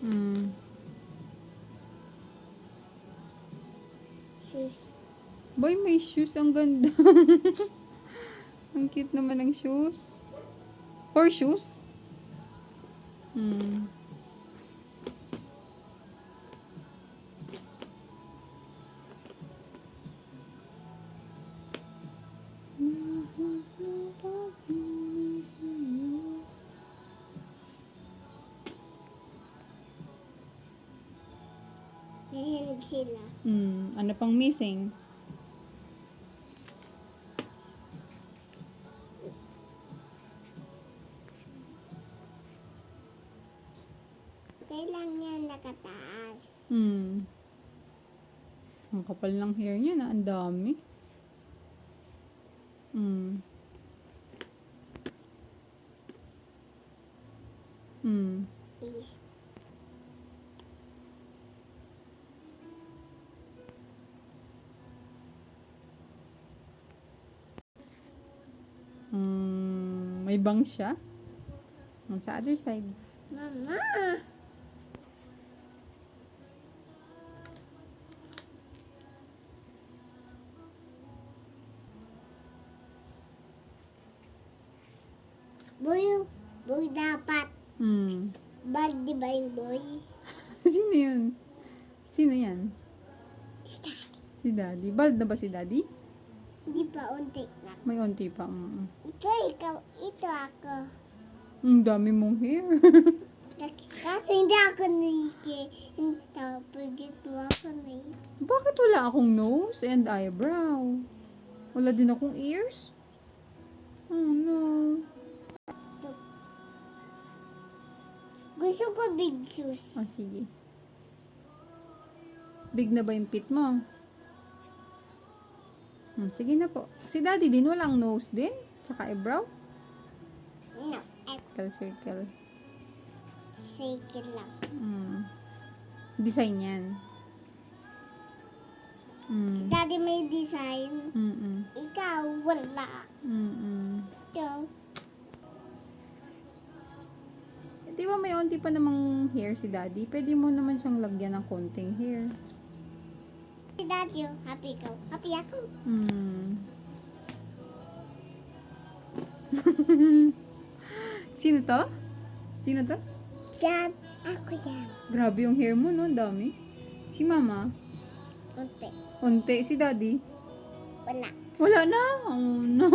Mm. Shoes. Boy, may shoes. Ang ganda. Ang cute naman ng shoes. Four shoes? Hmm. Nahilig sila. Ano pang missing? Kailan niya nakataas? Ang kapal ng hair niya na. Ang dami. Hmm. Is. May bangs siya. Sa other side. Mama! Boy dapat. Bad di ba yung boy? Sino yun? Sino yan? Si Daddy. Bald na ba si Daddy? Hindi pa, unti lang. May onti pa. Ito, ikaw, ito ako. Ang dami mong hair. Kaso hindi ako pagit mo ako Bakit wala akong nose and eyebrow? Wala din akong ears? Oh no. Gusto ko big shoes. Oh, sige. Big na ba yung pit mo? Sige na po. Si Daddy din, walang nose din? Tsaka eyebrow? No, Circle. circle lang. Design yan. Daddy may design. Ikaw, wala. Ito. Di ba may onti pa namang hair si Daddy? Pwede mo naman siyang lagyan ng konting hair. Si Daddy, happy ka. Happy ako. Sino to? Sino to? Yan, ako yan. Grabe yung hair mo, no? Ang dami. Si Mama? Unti. Onti. Si Daddy? Wala. Wala na. Oh, no.